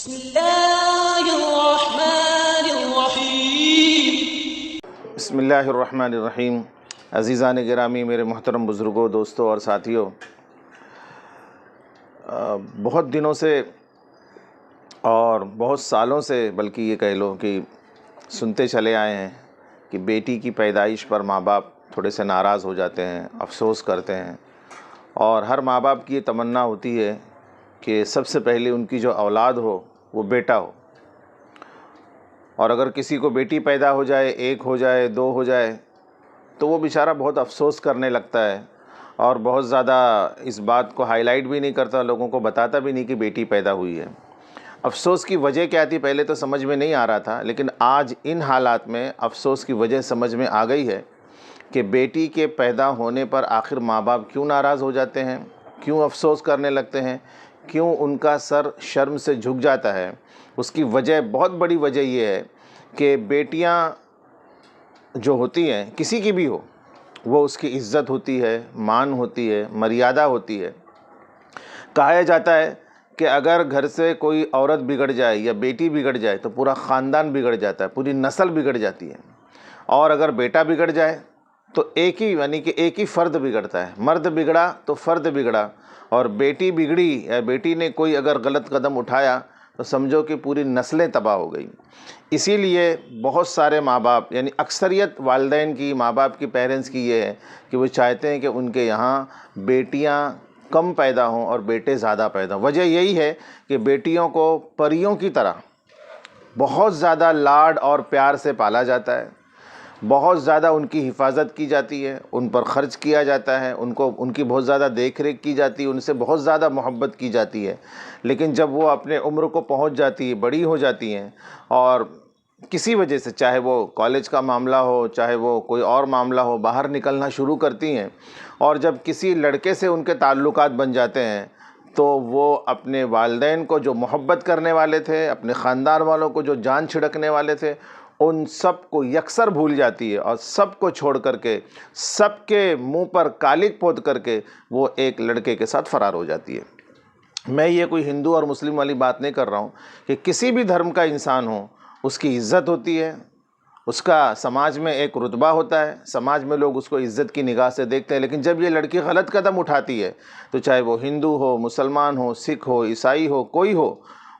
بسم اللہ الرحمن الرحیم۔ بسم اللہ الرحمن الرحیم۔ عزیزان گرامی، میرے محترم بزرگوں، دوستوں اور ساتھیوں، بہت دنوں سے اور بہت سالوں سے بلکہ یہ کہہ لو کہ سنتے چلے آئے ہیں کہ بیٹی کی پیدائش پر ماں باپ تھوڑے سے ناراض ہو جاتے ہیں، افسوس کرتے ہیں، اور ہر ماں باپ کی یہ تمنا ہوتی ہے کہ سب سے پہلے ان کی جو اولاد ہو وہ بیٹا ہو، اور اگر کسی کو بیٹی پیدا ہو جائے، ایک ہو جائے، دو ہو جائے، تو وہ بیچارہ بہت افسوس کرنے لگتا ہے اور بہت زیادہ اس بات کو ہائی لائٹ بھی نہیں کرتا، لوگوں کو بتاتا بھی نہیں کہ بیٹی پیدا ہوئی ہے۔ افسوس کی وجہ کیا تھی پہلے تو سمجھ میں نہیں آ رہا تھا، لیکن آج ان حالات میں افسوس کی وجہ سمجھ میں آ گئی ہے کہ بیٹی کے پیدا ہونے پر آخر ماں باپ کیوں ناراض ہو جاتے ہیں، کیوں افسوس کرنے لگتے ہیں، کیوں ان کا سر شرم سے جھک جاتا ہے۔ اس کی وجہ، بہت بڑی وجہ یہ ہے کہ بیٹیاں جو ہوتی ہیں، کسی کی بھی ہو، وہ اس کی عزت ہوتی ہے، مان ہوتی ہے، مریادہ ہوتی ہے۔ کہا جاتا ہے کہ اگر گھر سے کوئی عورت بگڑ جائے یا بیٹی بگڑ جائے تو پورا خاندان بگڑ جاتا ہے، پوری نسل بگڑ جاتی ہے، اور اگر بیٹا بگڑ جائے تو ایک ہی، یعنی کہ ایک ہی فرد بگڑتا ہے۔ مرد بگڑا تو فرد بگڑا، اور بیٹی بگڑی یا بیٹی نے کوئی اگر غلط قدم اٹھایا تو سمجھو کہ پوری نسلیں تباہ ہو گئی۔ اسی لیے بہت سارے ماں باپ، یعنی اکثریت والدین کی، ماں باپ کی، پیرنٹس کی یہ ہے کہ وہ چاہتے ہیں کہ ان کے یہاں بیٹیاں کم پیدا ہوں اور بیٹے زیادہ پیدا ہوں۔ وجہ یہی ہے کہ بیٹیوں کو پریوں کی طرح بہت زیادہ لاڈ اور پیار سے پالا جاتا ہے، بہت زیادہ ان کی حفاظت کی جاتی ہے، ان پر خرچ کیا جاتا ہے، ان کی بہت زیادہ دیکھ ریکھ کی جاتی ہے، ان سے بہت زیادہ محبت کی جاتی ہے۔ لیکن جب وہ اپنے عمر کو پہنچ جاتی ہے، بڑی ہو جاتی ہیں، اور کسی وجہ سے، چاہے وہ کالج کا معاملہ ہو، چاہے وہ کوئی اور معاملہ ہو، باہر نکلنا شروع کرتی ہیں، اور جب کسی لڑکے سے ان کے تعلقات بن جاتے ہیں تو وہ اپنے والدین کو جو محبت کرنے والے تھے، اپنے خاندان والوں کو جو جان چھڑکنے والے تھے، ان سب کو یکسر بھول جاتی ہے، اور سب کو چھوڑ کر کے، سب کے منہ پر کالک پوت کر کے وہ ایک لڑکے کے ساتھ فرار ہو جاتی ہے۔ میں یہ کوئی ہندو اور مسلم والی بات نہیں کر رہا ہوں، کہ کسی بھی دھرم کا انسان ہو، اس کی عزت ہوتی ہے، اس کا سماج میں ایک رتبہ ہوتا ہے، سماج میں لوگ اس کو عزت کی نگاہ سے دیکھتے ہیں۔ لیکن جب یہ لڑکی غلط قدم اٹھاتی ہے تو چاہے وہ ہندو ہو، مسلمان ہو، سکھ ہو، عیسائی ہو، کوئی ہو،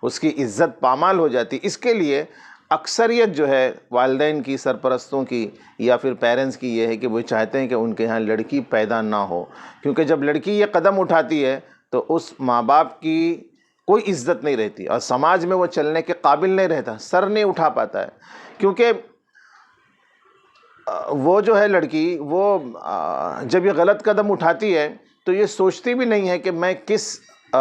اس کی عزت پامال ہو جاتی۔ اس کے لیے اکثریت جو ہے والدین کی، سرپرستوں کی یا پھر پیرنٹس کی یہ ہے کہ وہ چاہتے ہیں کہ ان کے ہاں لڑکی پیدا نہ ہو، کیونکہ جب لڑکی یہ قدم اٹھاتی ہے تو اس ماں باپ کی کوئی عزت نہیں رہتی، اور سماج میں وہ چلنے کے قابل نہیں رہتا، سر نہیں اٹھا پاتا ہے، کیونکہ وہ جو ہے لڑکی، وہ جب یہ غلط قدم اٹھاتی ہے تو یہ سوچتی بھی نہیں ہے کہ میں کس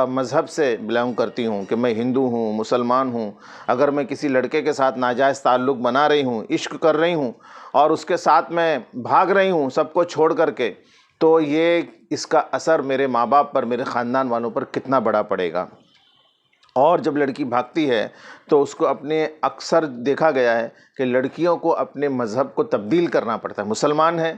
مذہب سے بلانگ کرتی ہوں، کہ میں ہندو ہوں، مسلمان ہوں۔ اگر میں کسی لڑکے کے ساتھ ناجائز تعلق بنا رہی ہوں، عشق کر رہی ہوں، اور اس کے ساتھ میں بھاگ رہی ہوں سب کو چھوڑ کر کے، تو یہ اس کا اثر میرے ماں باپ پر، میرے خاندان والوں پر کتنا بڑا پڑے گا۔ اور جب لڑکی بھاگتی ہے تو اس کو اپنے، اکثر دیکھا گیا ہے کہ لڑکیوں کو اپنے مذہب کو تبدیل کرنا پڑتا ہے۔ مسلمان ہے،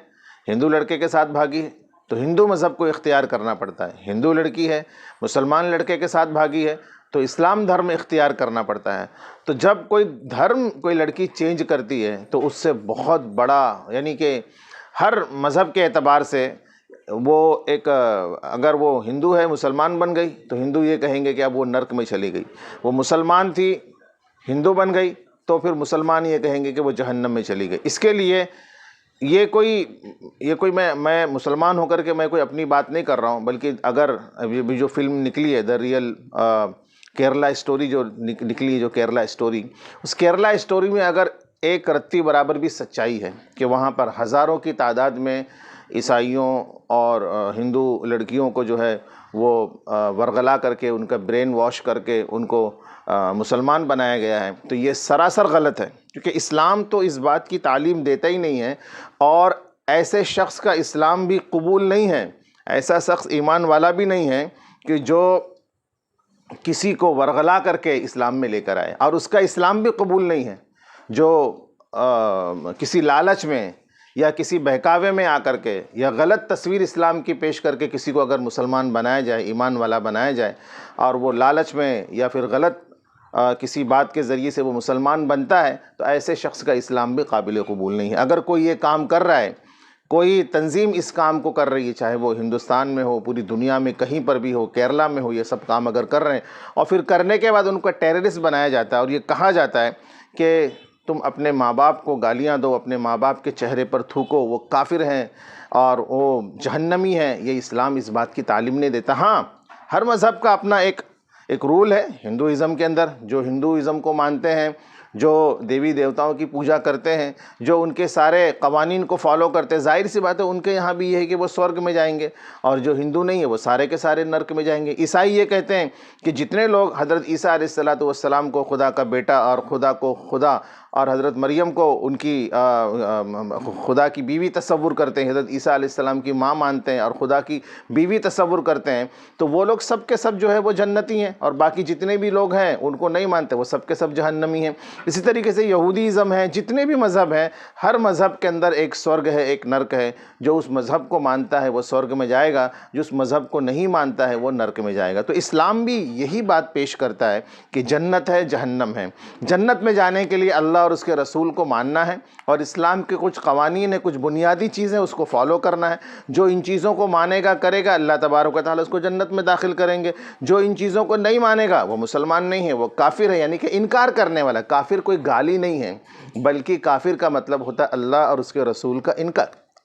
ہندو لڑکے کے ساتھ بھاگی تو ہندو مذہب کو اختیار کرنا پڑتا ہے، ہندو لڑکی ہے، مسلمان لڑکے کے ساتھ بھاگی ہے تو اسلام دھرم اختیار کرنا پڑتا ہے۔ تو جب کوئی دھرم، کوئی لڑکی چینج کرتی ہے تو اس سے بہت بڑا، یعنی کہ ہر مذہب کے اعتبار سے وہ ایک، اگر وہ ہندو ہے، مسلمان بن گئی تو ہندو یہ کہیں گے کہ اب وہ نرک میں چلی گئی، وہ مسلمان تھی، ہندو بن گئی تو پھر مسلمان یہ کہیں گے کہ وہ جہنم میں چلی گئی۔ اس کے لیے یہ کوئی میں مسلمان ہو کر کے میں کوئی اپنی بات نہیں کر رہا ہوں، بلکہ اگر ابھی جو فلم نکلی ہے، دا ریئل کیرلا اسٹوری جو نکلی ہے، جو کیرلا اسٹوری، اس کیرلا اسٹوری میں اگر ایک رتی برابر بھی سچائی ہے کہ وہاں پر ہزاروں کی تعداد میں عیسائیوں اور ہندو لڑکیوں کو جو ہے وہ ورغلا کر کے، ان کا برین واش کر کے ان کو مسلمان بنایا گیا ہے، تو یہ سراسر غلط ہے، کیونکہ اسلام تو اس بات کی تعلیم دیتا ہی نہیں ہے، اور ایسے شخص کا اسلام بھی قبول نہیں ہے، ایسا شخص ایمان والا بھی نہیں ہے کہ جو کسی کو ورغلا کر کے اسلام میں لے کر آئے، اور اس کا اسلام بھی قبول نہیں ہے جو کسی لالچ میں یا کسی بہکاوے میں آ کر کے یا غلط تصویر اسلام کی پیش کر کے کسی کو اگر مسلمان بنایا جائے، ایمان والا بنایا جائے، اور وہ لالچ میں یا پھر غلط کسی بات کے ذریعے سے وہ مسلمان بنتا ہے تو ایسے شخص کا اسلام بھی قابل قبول نہیں ہے۔ اگر کوئی یہ کام کر رہا ہے، کوئی تنظیم اس کام کو کر رہی ہے، چاہے وہ ہندوستان میں ہو، پوری دنیا میں کہیں پر بھی ہو، کیرلا میں ہو، یہ سب کام اگر کر رہے ہیں اور پھر کرنے کے بعد ان کو ٹیررسٹ بنایا جاتا ہے اور یہ کہا جاتا ہے کہ تم اپنے ماں باپ کو گالیاں دو، اپنے ماں باپ کے چہرے پر تھوکو، وہ کافر ہیں اور وہ جہنمی ہیں، یہ اسلام اس بات کی تعلیم نہیں دیتا۔ ہاں، ہر مذہب کا اپنا ایک رول ہے۔ ہندوازم کے اندر جو ہندوازم کو مانتے ہیں، جو دیوی دیوتاؤں کی پوجا کرتے ہیں، جو ان کے سارے قوانین کو فالو کرتے ہیں، ظاہر سی بات ہے ان کے یہاں بھی یہ ہے کہ وہ سورگ میں جائیں گے، اور جو ہندو نہیں ہے وہ سارے کے سارے نرک میں جائیں گے۔ عیسائی یہ کہتے ہیں کہ جتنے لوگ حضرت عیسیٰ علیہ السلام کو خدا کا بیٹا اور خدا کو خدا اور حضرت مریم کو ان کی خدا کی بیوی تصور کرتے ہیں، حضرت عیسیٰ علیہ السلام کی ماں مانتے ہیں اور خدا کی بیوی تصور کرتے ہیں، تو وہ لوگ سب کے سب جو ہے وہ جنتی ہیں، اور باقی جتنے بھی لوگ ہیں ان کو نہیں مانتے، وہ سب کے سب جہنمی ہیں۔ اسی طریقے سے یہودیزم ہے، جتنے بھی مذہب ہیں، ہر مذہب کے اندر ایک سورگ ہے، ایک نرک ہے۔ جو اس مذہب کو مانتا ہے وہ سورگ میں جائے گا، جو اس مذہب کو نہیں مانتا ہے وہ نرک میں جائے گا۔ تو اسلام بھی یہی بات پیش کرتا ہے کہ جنت ہے، جہنم ہے۔ جنت میں جانے کے لیے اللہ اور اس کے رسول کو ماننا ہے، اور اسلام کے کچھ قوانین ہیں، کچھ بنیادی چیزیں اس کو فالو کرنا ہے۔ جو ان چیزوں کو مانے گا، کرے گا، اللہ تبارک و تعالیٰ اس کو جنت میں داخل کریں گے۔ جو ان چیزوں کو نہیں مانے گا وہ مسلمان نہیں ہے، وہ کافر ہے، یعنی کہ انکار کرنے والا۔ کافر کوئی گالی نہیں ہے، بلکہ کافر کا مطلب ہوتا ہے اللہ اور اس کے رسول کا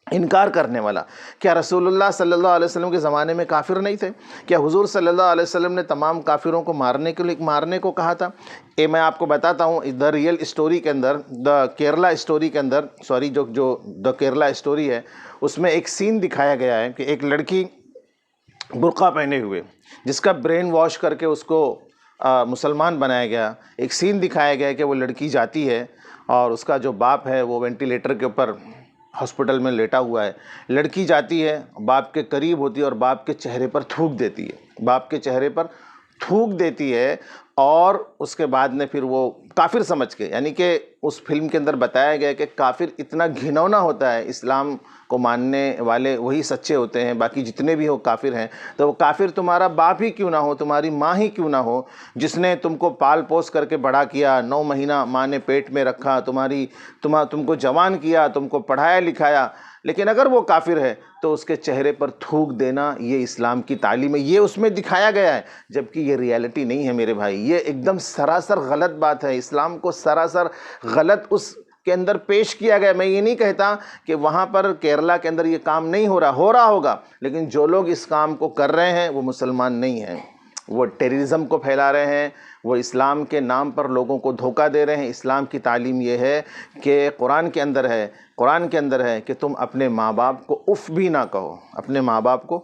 انکار کرنے والا۔ کیا رسول اللہ صلی اللہ علیہ وسلم کے زمانے میں کافر نہیں تھے؟ کیا حضور صلی اللہ علیہ وسلم نے تمام کافروں کو مارنے کو کہا تھا؟ میں آپ کو بتاتا ہوں، دا ریئل اسٹوری کے اندر، دا کیرلا اسٹوری کے اندر، جو دا کیرلا اسٹوری ہے، اس میں ایک سین دکھایا گیا ہے کہ ایک لڑکی برقع پہنے ہوئے، جس کا برین واش کر کے اس کو مسلمان بنایا گیا۔ ایک سین دکھایا گیا کہ وہ لڑکی جاتی ہے اور اس کا جو باپ ہے وہ وینٹیلیٹر کے اوپر ہاسپٹل میں لیٹا ہوا ہے۔ لڑکی جاتی ہے، باپ کے قریب ہوتی ہے اور باپ کے چہرے پر تھوک دیتی ہے، اور اس کے بعد میں پھر وہ کافر سمجھ کے، یعنی کہ اس فلم کے اندر بتایا گیا کہ کافر اتنا گھنونا ہوتا ہے، اسلام کو ماننے والے وہی سچے ہوتے ہیں، باقی جتنے بھی ہو کافر ہیں۔ تو وہ کافر تمہارا باپ ہی کیوں نہ ہو، تمہاری ماں ہی کیوں نہ ہو، جس نے تم کو پال پوس کر کے بڑا کیا، 9 مہینہ ماں نے پیٹ میں رکھا، تم کو جوان کیا، تم کو پڑھایا لکھایا، لیکن اگر وہ کافر ہے تو اس کے چہرے پر تھوک دینا یہ اسلام کی تعلیم ہے، یہ اس میں دکھایا گیا ہے، جبکہ یہ ریالٹی نہیں ہے میرے بھائی۔ یہ ایک دم سراسر غلط بات ہے، اسلام کو سراسر غلط اس کے اندر پیش کیا گیا۔ میں یہ نہیں کہتا کہ وہاں پر کیرلا کے اندر یہ کام نہیں ہو رہا ہوگا، لیکن جو لوگ اس کام کو کر رہے ہیں وہ مسلمان نہیں ہیں، وہ ٹیررزم کو پھیلا رہے ہیں، وہ اسلام کے نام پر لوگوں کو دھوکہ دے رہے ہیں۔ اسلام کی تعلیم یہ ہے کہ قرآن کے اندر ہے کہ تم اپنے ماں باپ کو اف بھی نہ کہو، اپنے ماں باپ کو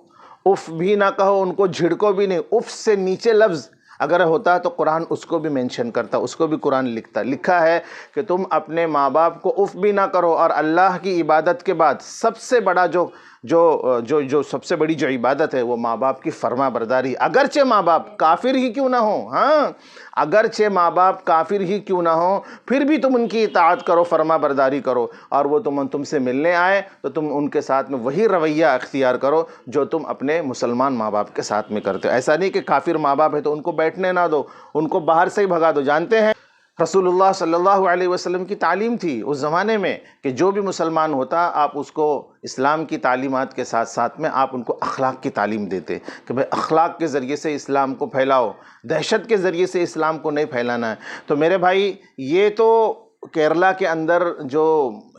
اف بھی نہ کہو، ان کو جھڑکو بھی نہیں۔ اف سے نیچے لفظ اگر ہوتا تو قرآن اس کو بھی مینشن کرتا، اس کو بھی قرآن لکھا ہے کہ تم اپنے ماں باپ کو اف بھی نہ کرو، اور اللہ کی عبادت کے بعد سب سے بڑا سب سے بڑی جو عبادت ہے وہ ماں باپ کی فرما برداری، اگرچہ ماں باپ کافر ہی کیوں نہ ہوں۔ ہاں، اگرچہ ماں باپ کافر ہی کیوں نہ ہوں، پھر بھی تم ان کی اطاعت کرو، فرما برداری کرو، اور وہ تم سے ملنے آئے تو تم ان کے ساتھ میں وہی رویہ اختیار کرو جو تم اپنے مسلمان ماں باپ کے ساتھ میں کرتے ہو۔ ایسا نہیں کہ کافر ماں باپ ہے تو ان کو بیٹھنے نہ دو، ان کو باہر سے ہی بھگا دو۔ جانتے ہیں رسول اللہ صلی اللہ علیہ وسلم کی تعلیم تھی اس زمانے میں کہ جو بھی مسلمان ہوتا آپ اس کو اسلام کی تعلیمات کے ساتھ ساتھ میں آپ ان کو اخلاق کی تعلیم دیتے کہ بھئی اخلاق کے ذریعے سے اسلام کو پھیلاؤ، دہشت کے ذریعے سے اسلام کو نہیں پھیلانا ہے۔ تو میرے بھائی، یہ تو کیرلا کے اندر جو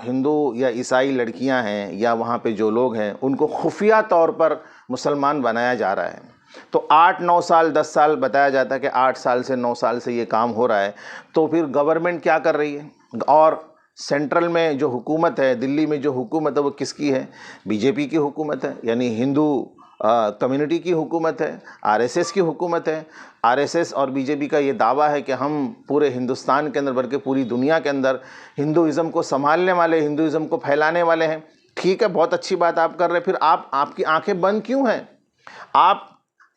ہندو یا عیسائی لڑکیاں ہیں یا وہاں پہ جو لوگ ہیں ان کو خفیہ طور پر مسلمان بنایا جا رہا ہے۔ تو 8-9 سال 10 سال بتایا جاتا ہے کہ 8 سال سے 9 سال سے یہ کام ہو رہا ہے، تو پھر گورنمنٹ کیا کر رہی ہے؟ اور سینٹرل میں جو حکومت ہے، دلی میں جو حکومت ہے وہ کس کی ہے؟ بی جے پی کی حکومت ہے، یعنی ہندو کمیونٹی کی حکومت ہے، RSS کی حکومت ہے۔ RSS اور بی جے پی کا یہ دعویٰ ہے کہ ہم پورے ہندوستان کے اندر بلکہ پوری دنیا کے اندر ہندوازم کو سنبھالنے والے، ہندوازم کو پھیلانے والے ہیں۔ ٹھیک ہے، بہت اچھی بات آپ کر رہے ہیں، پھر آپ کی آنکھیں بند کیوں ہیں؟ آپ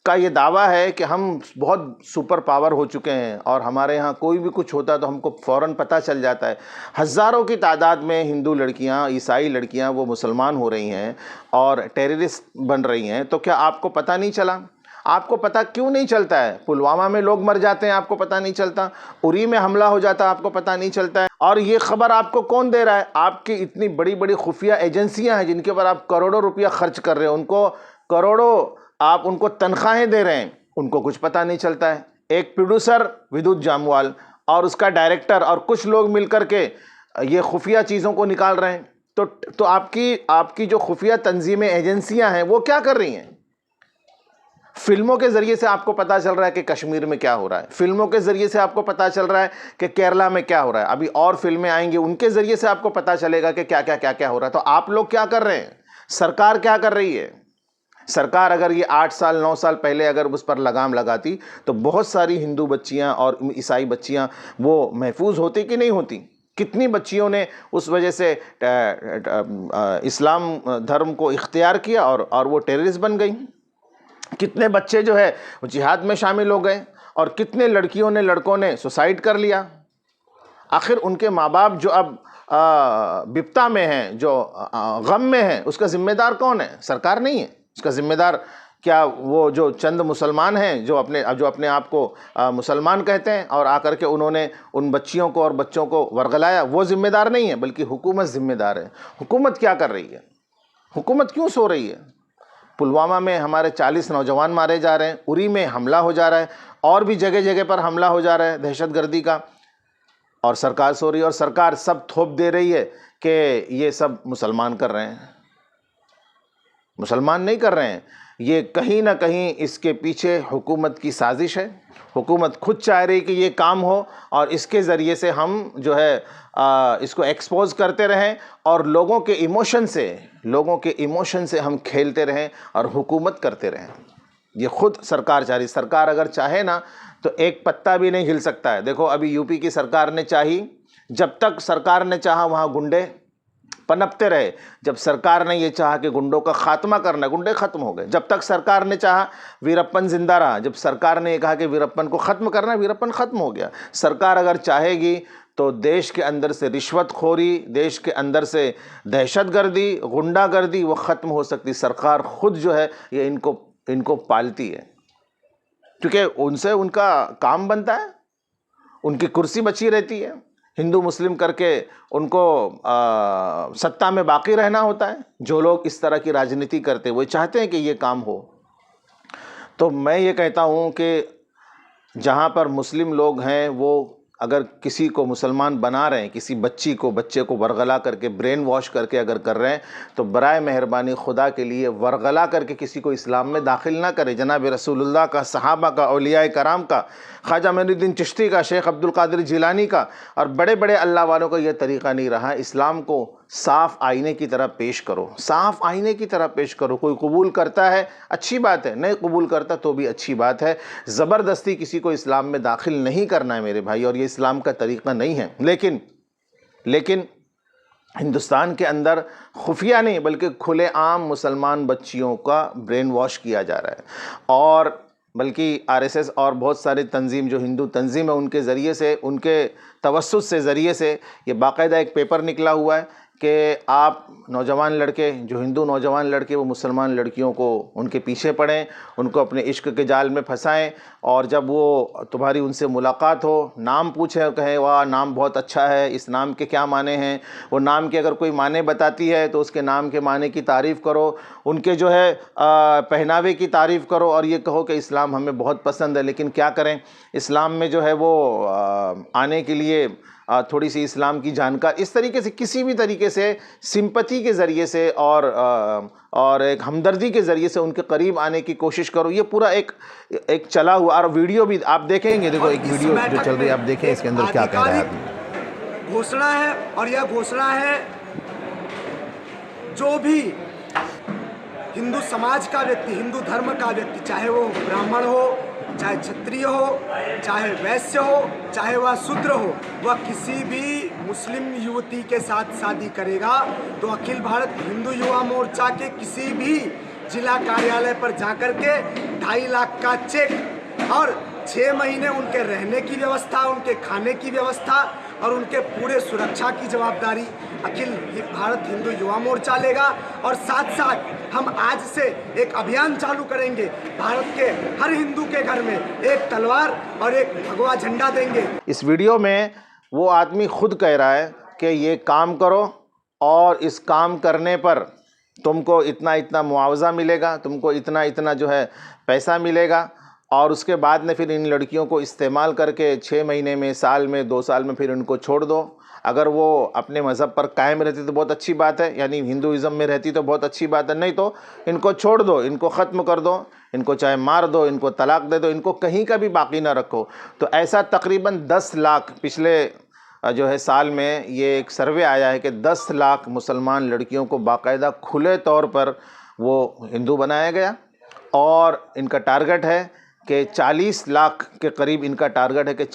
کا یہ دعویٰ ہے کہ ہم بہت سپر پاور ہو چکے ہیں اور ہمارے یہاں کوئی بھی کچھ ہوتا ہے تو ہم کو فوراً پتہ چل جاتا ہے۔ ہزاروں کی تعداد میں ہندو لڑکیاں، عیسائی لڑکیاں وہ مسلمان ہو رہی ہیں اور ٹیررسٹ بن رہی ہیں، تو کیا آپ کو پتہ نہیں چلا؟ آپ کو پتہ کیوں نہیں چلتا ہے؟ پلوامہ میں لوگ مر جاتے ہیں، آپ کو پتہ نہیں چلتا، اری میں حملہ ہو جاتا ہے، آپ کو پتہ نہیں چلتا ہے، اور یہ خبر آپ کو کون دے رہا ہے؟ آپ کی اتنی بڑی بڑی خفیہ ایجنسیاں ہیں جن کے اوپر آپ کروڑوں روپیہ خرچ کر رہے ہیں، ان کو کروڑوں آپ ان کو تنخواہیں دے رہے ہیں، ان کو کچھ پتہ نہیں چلتا ہے۔ ایک پروڈیوسر ودیوت جاموال اور اس کا ڈائریکٹر اور کچھ لوگ مل کر کے یہ خفیہ چیزوں کو نکال رہے ہیں، تو آپ کی جو خفیہ تنظیمیں ایجنسیاں ہیں وہ کیا کر رہی ہیں؟ فلموں کے ذریعے سے آپ کو پتہ چل رہا ہے کہ کشمیر میں کیا ہو رہا ہے، فلموں کے ذریعے سے آپ کو پتہ چل رہا ہے کہ کیرلا میں کیا ہو رہا ہے، ابھی اور فلمیں آئیں گی ان کے ذریعے سے آپ کو پتہ چلے گا کہ کیا ہو رہا ہے۔ تو آپ لوگ کیا کر رہے ہیں؟ سرکار کیا کر رہی ہے؟ سرکار اگر یہ 8 سال 9 سال پہلے اگر اس پر لگام لگاتی تو بہت ساری ہندو بچیاں اور عیسائی بچیاں وہ محفوظ ہوتی کہ نہیں ہوتی؟ کتنی بچیوں نے اس وجہ سے اسلام دھرم کو اختیار کیا اور وہ ٹیررسٹ بن گئی؟ کتنے بچے جو ہے وہ جہاد میں شامل ہو گئے، اور کتنے لڑکیوں نے لڑکوں نے سوسائڈ کر لیا؟ آخر ان کے ماں باپ جو اب بپتا میں ہیں، جو غم میں ہیں، اس کا ذمہ دار کون ہے؟ سرکار نہیں ہے۔ اس کا ذمہ دار کیا وہ جو چند مسلمان ہیں جو اپنے آپ کو مسلمان کہتے ہیں اور آ کر کے انہوں نے ان بچیوں کو اور بچوں کو ورغلایا، وہ ذمہ دار نہیں ہے، بلکہ حکومت ذمہ دار ہے۔ حکومت کیا کر رہی ہے؟ حکومت کیوں سو رہی ہے؟ پلوامہ میں ہمارے 40 نوجوان مارے جا رہے ہیں، اری میں حملہ ہو جا رہا ہے، اور بھی جگہ جگہ پر حملہ ہو جا رہا ہے دہشت گردی کا، اور سرکار سو رہی ہے، اور سرکار سب تھوپ دے رہی ہے کہ یہ سب مسلمان کر رہے ہیں۔ مسلمان نہیں کر رہے ہیں، یہ کہیں نہ کہیں اس کے پیچھے حکومت کی سازش ہے۔ حکومت خود چاہ رہی کہ یہ کام ہو، اور اس کے ذریعے سے ہم جو ہے اس کو ایکسپوز کرتے رہیں، اور لوگوں کے ایموشن سے ہم کھیلتے رہیں اور حکومت کرتے رہیں۔ یہ خود سرکار چاہ رہی۔ سرکار اگر چاہے نا تو ایک پتا بھی نہیں ہل سکتا ہے۔ دیکھو ابھی یو پی کی سرکار نے چاہی، جب تک سرکار نے چاہا وہاں گنڈے پنپتے رہے، جب سرکار نے یہ چاہا کہ گنڈوں کا خاتمہ کرنا، گنڈے ختم ہو گئے۔ جب تک سرکار نے چاہا ویرپن زندہ رہا، جب سرکار نے یہ کہا کہ ویرپن کو ختم کرنا، ویرپن ختم ہو گیا۔ سرکار اگر چاہے گی تو دیش کے اندر سے رشوت خوری، دیش کے اندر سے دہشت گردی، غنڈہ گردی وہ ختم ہو سکتی۔ سرکار خود جو ہے یہ ان کو پالتی ہے، کیونکہ ان سے ان کا کام بنتا ہے، ان کی کرسی بچی رہتی ہے، ہندو مسلم کر کے ان کو سطح میں باقی رہنا ہوتا ہے۔ جو لوگ اس طرح کی راجنیتی کرتے وہ چاہتے ہیں کہ یہ کام ہو۔ تو میں یہ کہتا ہوں کہ جہاں پر مسلم لوگ ہیں وہ اگر کسی کو مسلمان بنا رہے ہیں، کسی بچے کو ورغلا کر کے برین واش کر کے اگر کر رہے ہیں، تو برائے مہربانی خدا کے لیے ورغلا کر کے کسی کو اسلام میں داخل نہ کرے۔ جناب رسول اللہ کا، صحابہ کا، اولیاء کرام کا، خواجہ معین الدین چشتی کا، شیخ عبد القادر جیلانی کا اور بڑے بڑے اللہ والوں کا یہ طریقہ نہیں رہا۔ اسلام کو صاف آئینے کی طرح پیش کرو، صاف آئینے کی طرح پیش کرو۔ کوئی قبول کرتا ہے اچھی بات ہے، نہیں قبول کرتا تو بھی اچھی بات ہے۔ زبردستی کسی کو اسلام میں داخل نہیں کرنا ہے میرے بھائی، اور یہ اسلام کا طریقہ نہیں ہے۔ لیکن ہندوستان کے اندر خفیہ نہیں بلکہ کھلے عام مسلمان بچیوں کا برین واش کیا جا رہا ہے، اور بلکہ RSS اور بہت سارے تنظیم جو ہندو تنظیم ہے ان کے ذریعے سے، ان کے توسط سے ذریعے سے یہ باقاعدہ ایک پیپر نکلا ہوا ہے کہ آپ نوجوان لڑکے، جو ہندو نوجوان لڑکے وہ مسلمان لڑکیوں کو ان کے پیچھے پڑیں، ان کو اپنے عشق کے جال میں پھنسائیں، اور جب وہ تمہاری ان سے ملاقات ہو، نام پوچھیں، کہیں واہ نام بہت اچھا ہے، اس نام کے کیا معنی ہیں، وہ نام کے اگر کوئی معنی بتاتی ہے تو اس کے نام کے معنی کی تعریف کرو، ان کے جو ہے پہناوے کی تعریف کرو، اور یہ کہو کہ اسلام ہمیں بہت پسند ہے۔ لیکن کیا کریں، اسلام میں جو ہے وہ آنے کے لیے تھوڑی سی اسلام کی جانکاری اس طریقے سے، کسی بھی طریقے سے سمپتھی کے ذریعے سے اور ایک ہمدردی کے ذریعے سے ان کے قریب آنے کی کوشش کرو۔ یہ پورا ایک چلا ہوا، اور ویڈیو بھی آپ دیکھیں گے، دیکھو ایک ویڈیو جو چل رہی ہے، آپ دیکھیں اس کے اندر کیا کہہ رہا ہے آدمی۔ گھوشنا ہے، اور یہ گھوشنا ہے جو بھی ہندو سماج کا ویکتی، ہندو دھرم کا ویکتی، چاہے وہ براہمن ہو، چاہے چھتریہ ہو، چاہے ویسیہ ہو، چاہے وہ شودر ہو، وہ کسی بھی مسلم یوتی کے ساتھ شادی کرے گا تو اکھل بھارت ہندو یوا مورچہ کے کسی بھی ضلع کاریالے پر جا کر کے 2.5 لاکھ کا چیک اور 6 مہینے ان کے رہنے کی ویوستھا، ان کے کھانے کی ویوستھا اور ان کے پورے سرکشا کی جوابداری اکھل بھارت ہندو یوا مورچہ لے گا. اور ساتھ ساتھ ہم آج سے ایک ابھیان چالو کریں گے. بھارت کے ہر ہندو کے گھر میں ایک تلوار اور ایک بھگوا جھنڈا دیں گے. اس ویڈیو میں وہ آدمی خود کہہ رہا ہے کہ یہ کام کرو اور اس کام کرنے پر تم کو اتنا اتنا معاوضہ ملے گا، تم کو اتنا اتنا جو ہے پیسہ ملے گا، اور اس کے بعد میں پھر ان لڑکیوں کو استعمال کر کے 6 مہینے میں، سال میں، 2 سال میں پھر ان کو چھوڑ دو. اگر وہ اپنے مذہب پر قائم رہتی تو بہت اچھی بات ہے، یعنی ہندوازم میں رہتی تو بہت اچھی بات ہے، نہیں تو ان کو چھوڑ دو، ان کو ختم کر دو، ان کو چاہے مار دو، ان کو طلاق دے دو، ان کو کہیں کا بھی باقی نہ رکھو. تو ایسا تقریباً 10 لاکھ پچھلے جو ہے سال میں یہ ایک سروے آیا ہے کہ 10 لاکھ مسلمان لڑکیوں کو باقاعدہ کھلے طور پر وہ ہندو بنایا گیا، اور ان کا ٹارگٹ ہے کہ 40 لاکھ کے قریب ان کا ٹارگٹ ہے کہ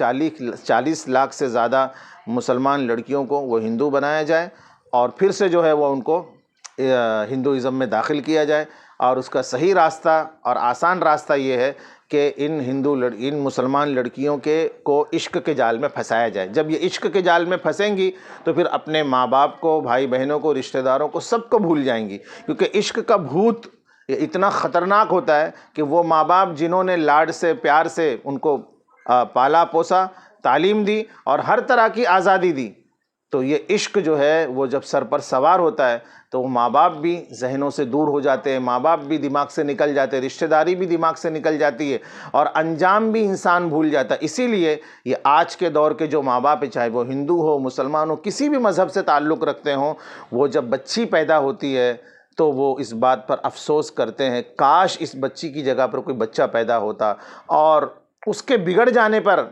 40 لاکھ سے زیادہ مسلمان لڑکیوں کو وہ ہندو بنایا جائے، اور پھر سے جو ہے وہ ان کو ہندوازم میں داخل کیا جائے. اور اس کا صحیح راستہ اور آسان راستہ یہ ہے کہ ان مسلمان لڑکیوں کو عشق کے جال میں پھنسایا جائے. جب یہ عشق کے جال میں پھنسیں گی تو پھر اپنے ماں باپ کو، بھائی بہنوں کو، رشتہ داروں کو، سب کو بھول جائیں گی، کیونکہ عشق کا بھوت یہ اتنا خطرناک ہوتا ہے کہ وہ ماں باپ جنہوں نے لاڈ سے، پیار سے ان کو پالا پوسا، تعلیم دی اور ہر طرح کی آزادی دی، تو یہ عشق جو ہے وہ جب سر پر سوار ہوتا ہے تو وہ ماں باپ بھی ذہنوں سے دور ہو جاتے ہیں، ماں باپ بھی دماغ سے نکل جاتے ہیں، رشتہ داری بھی دماغ سے نکل جاتی ہے، اور انجام بھی انسان بھول جاتا ہے. اسی لیے یہ آج کے دور کے جو ماں باپ ہیں، چاہے وہ ہندو ہو، مسلمان ہو، کسی بھی مذہب سے تعلق رکھتے ہوں، وہ جب بچی پیدا ہوتی ہے تو وہ اس بات پر افسوس کرتے ہیں کاش اس بچی کی جگہ پر کوئی بچہ پیدا ہوتا، اور اس کے بگڑ جانے پر،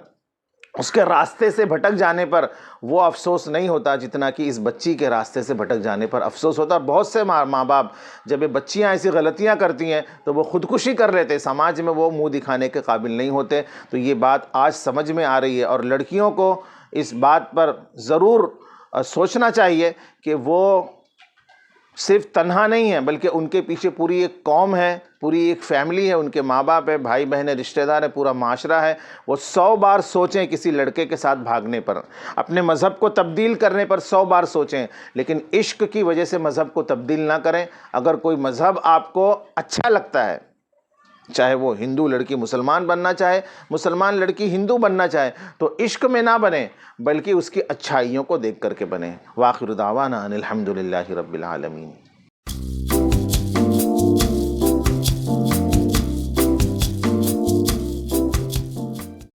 اس کے راستے سے بھٹک جانے پر وہ افسوس نہیں ہوتا جتنا کہ اس بچی کے راستے سے بھٹک جانے پر افسوس ہوتا. اور بہت سے ماں باپ جب یہ بچیاں ایسی غلطیاں کرتی ہیں تو وہ خودکشی کر لیتے، سماج میں وہ منہ دکھانے کے قابل نہیں ہوتے. تو یہ بات آج سمجھ میں آ رہی ہے، اور لڑکیوں کو اس بات پر ضرور سوچنا چاہیے کہ وہ صرف تنہا نہیں ہیں، بلکہ ان کے پیچھے پوری ایک قوم ہے، پوری ایک فیملی ہے، ان کے ماں باپ ہے، بھائی بہن ہے، رشتہ دار ہے، پورا معاشرہ ہے. وہ 100 بار سوچیں کسی لڑکے کے ساتھ بھاگنے پر، اپنے مذہب کو تبدیل کرنے پر 100 بار سوچیں، لیکن عشق کی وجہ سے مذہب کو تبدیل نہ کریں. اگر کوئی مذہب آپ کو اچھا لگتا ہے، چاہے وہ ہندو لڑکی مسلمان بننا چاہے، مسلمان لڑکی ہندو بننا چاہے، تو عشق میں نہ بنے بلکہ اس کی اچھائیوں کو دیکھ کر کے بنے. وآخر دعوانا ان الحمد للہ رب العالمین.